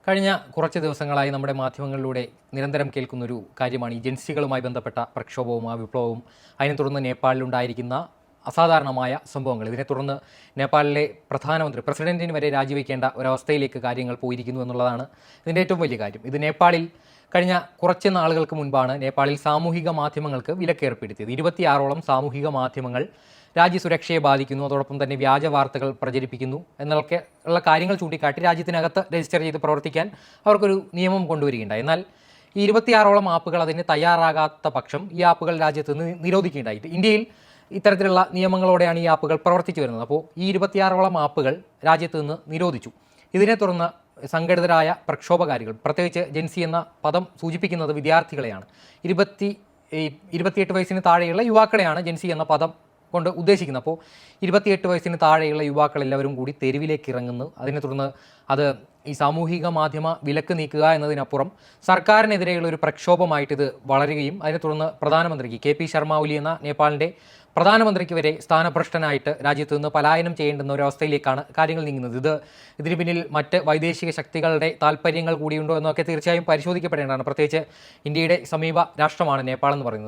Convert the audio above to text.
കഴിഞ്ഞ കുറച്ച് ദിവസങ്ങളായി നമ്മുടെ മാധ്യമങ്ങളിലൂടെ നിരന്തരം കേൾക്കുന്നൊരു കാര്യമാണ് ഈ ജൻസികളുമായി ബന്ധപ്പെട്ട പ്രക്ഷോഭവും ആ വിപ്ലവവും. അതിനെ തുടർന്ന് നേപ്പാളിലുണ്ടായിരിക്കുന്ന അസാധാരണമായ സംഭവങ്ങൾ. ഇതിനെ തുടർന്ന് നേപ്പാളിലെ പ്രസിഡന്റിന് വരെ രാജിവെക്കേണ്ട ഒരവസ്ഥയിലേക്ക് കാര്യങ്ങൾ പോയിരിക്കുന്നു എന്നുള്ളതാണ് ഇതിൻ്റെ ഏറ്റവും വലിയ കാര്യം. ഇത് നേപ്പാളിൽ കഴിഞ്ഞ കുറച്ച് നാളുകൾക്ക് മുൻപാണ് നേപ്പാളിൽ സാമൂഹിക മാധ്യമങ്ങൾക്ക് വിലക്കേർപ്പെടുത്തിയത്. 26ഓളം സാമൂഹിക മാധ്യമങ്ങൾ രാജ്യസുരക്ഷയെ ബാധിക്കുന്നു, അതോടൊപ്പം തന്നെ വ്യാജ വാർത്തകൾ പ്രചരിപ്പിക്കുന്നു എന്നൊക്കെ ഉള്ള കാര്യങ്ങൾ ചൂണ്ടിക്കാട്ടി രാജ്യത്തിനകത്ത് രജിസ്റ്റർ ചെയ്ത് പ്രവർത്തിക്കാൻ അവർക്കൊരു നിയമം കൊണ്ടുവരികയുണ്ടായി. എന്നാൽ ഈ 26ഓളം ആപ്പുകൾ അതിന് തയ്യാറാകാത്ത പക്ഷം ഈ ആപ്പുകൾ രാജ്യത്ത് നിന്ന് നിരോധിക്കുകയുണ്ടായി. ഇന്ത്യയിൽ ഇത്തരത്തിലുള്ള നിയമങ്ങളോടെയാണ് ഈ ആപ്പുകൾ പ്രവർത്തിച്ചു വരുന്നത്. അപ്പോൾ ഈ 26ഓളം ആപ്പുകൾ രാജ്യത്ത് നിന്ന് നിരോധിച്ചു. ഇതിനെ തുടർന്ന് സംഘടിതരായ പ്രക്ഷോഭകാരികൾ, പ്രത്യേകിച്ച് ജെൻസി എന്ന പദം സൂചിപ്പിക്കുന്നത് വിദ്യാർത്ഥികളെയാണ്, 28 വയസ്സിന് താഴെയുള്ള യുവാക്കളെയാണ് ജെൻസി എന്ന പദം കൊണ്ട് ഉദ്ദേശിക്കുന്നത്. അപ്പോൾ 28 വയസ്സിന് താഴെയുള്ള യുവാക്കളെല്ലാവരും കൂടി തെരുവിലേക്ക് ഇറങ്ങുന്നു. അതിനെ തുടർന്ന് അത് ഈ സാമൂഹിക മാധ്യമ വിലക്ക് നീക്കുക എന്നതിനപ്പുറം സർക്കാരിനെതിരെയുള്ള ഒരു പ്രക്ഷോഭമായിട്ട് ഇത് വളരുകയും അതിനെ തുടർന്ന് പ്രധാനമന്ത്രിക്ക് KP ശർമ്മ ഒലി എന്ന നേപ്പാളിൻ്റെ പ്രധാനമന്ത്രിക്ക് വരെ സ്ഥാനഭ്രഷ്ടനായിട്ട് രാജ്യത്ത് നിന്ന് പലായനം ചെയ്യേണ്ടുന്ന ഒരവസ്ഥയിലേക്കാണ് കാര്യങ്ങൾ നീങ്ങുന്നത്. ഇതിന് പിന്നിൽ മറ്റ് വൈദേശിക ശക്തികളുടെ താല്പര്യങ്ങൾ കൂടിയുണ്ടോ എന്നൊക്കെ തീർച്ചയായും പരിശോധിക്കപ്പെടേണ്ടതാണ്. പ്രത്യേകിച്ച് ഇന്ത്യയുടെ സമീപ രാഷ്ട്രമാണ് നേപ്പാൾ എന്ന് പറയുന്നത്.